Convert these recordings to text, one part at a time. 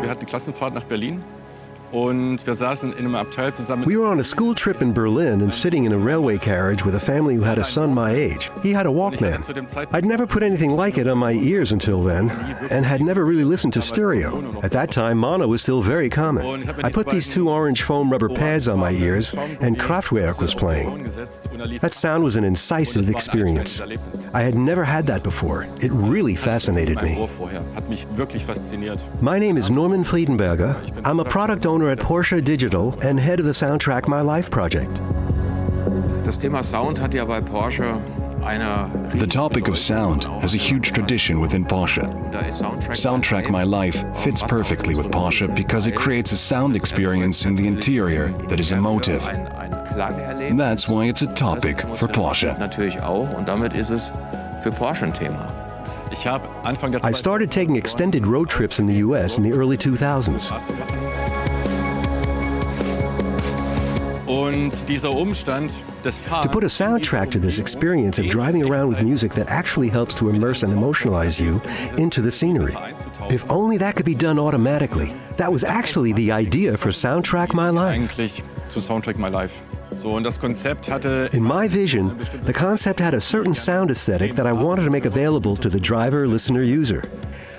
Wir hatten eine Klassenfahrt nach Berlin. Und wir saßen in einem Abteil zusammen. We were on a school trip in Berlin and sitting in a railway carriage with a family who had a son my age. He had a Walkman. I'd never put anything like it on my ears until then, and had never really listened to stereo. At that time, mono was still very common. I put these two orange foam rubber pads on my ears, and Kraftwerk was playing. That sound was an incisive experience. I had never had that before. It really fascinated me. My name is Norman Friedenberger. I'm a product owner at Porsche Digital and head of the Soundtrack My Life project. Das Thema Sound hat ja bei Porsche The topic of sound has a huge tradition within Porsche. Soundtrack My Life fits perfectly with Porsche because it creates a sound experience in the interior that is emotive. And that's why it's a topic for Porsche. Natürlich auch, und damit ist es für Porsche ein Thema. I started taking extended road trips in the U.S. in the early 2000s. To put a soundtrack to this experience of driving around with music that actually helps to immerse and emotionalize you into the scenery. If only that could be done automatically. That was actually the idea for Soundtrack My Life. In my vision, the concept had a certain sound aesthetic that I wanted to make available to the driver, listener, user.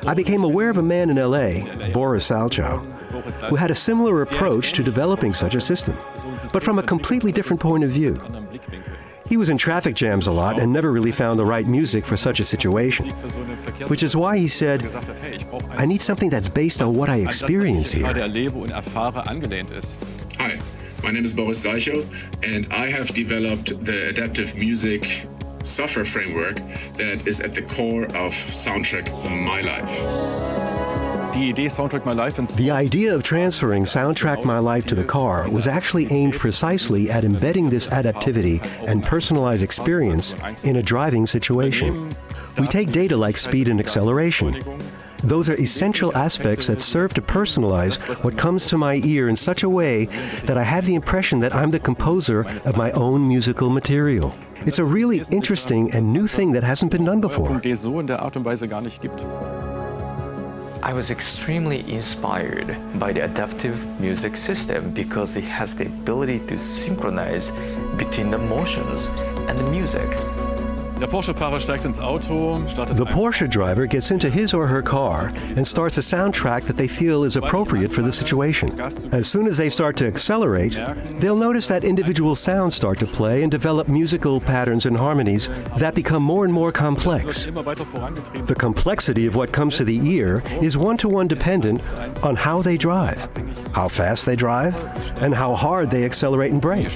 I became aware of a man in L.A., Boris Salchow, who had a similar approach to developing such a system, but from a completely different point of view. He was in traffic jams a lot and never really found the right music for such a situation, which is why he said, I need something that's based on what I experience here. Hi, my name is Boris Salchow, and I have developed the adaptive music software framework that is at the core of Soundtrack My Life. The idea of transferring Soundtrack My Life to the car was actually aimed precisely at embedding this adaptivity and personalized experience in a driving situation. We take data like speed and acceleration. Those are essential aspects that serve to personalize what comes to my ear in such a way that I have the impression that I'm the composer of my own musical material. It's a really interesting and new thing that hasn't been done before. I was extremely inspired by the adaptive music system because it has the ability to synchronize between the motions and the music. The Porsche driver gets into his or her car and starts a soundtrack that they feel is appropriate for the situation. As soon as they start to accelerate, they'll notice that individual sounds start to play and develop musical patterns and harmonies that become more and more complex. The complexity of what comes to the ear is one-to-one dependent on how they drive, how fast they drive, and how hard they accelerate and brake.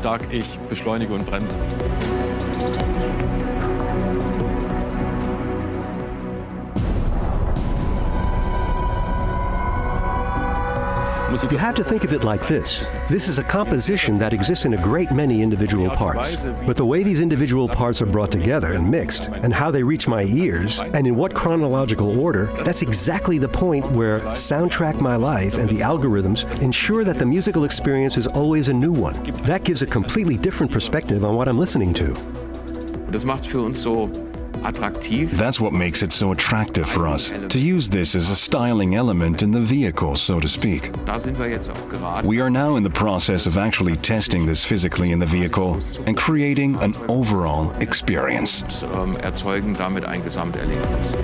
You have to think of it like this. This is a composition that exists in a great many individual parts. But the way these individual parts are brought together and mixed, and how they reach my ears, and in what chronological order, that's exactly the point where Soundtrack My Life and the algorithms ensure that the musical experience is always a new one. That gives a completely different perspective on what I'm listening to. Das macht's für uns so attraktiv. That's what makes it so attractive for us, to use this as a styling element in the vehicle, so to speak. Da sind wir jetzt auch gerade. We are now in the process of actually testing this physically in the vehicle and creating an overall experience. Erzeugen damit ein Gesamterlebnis.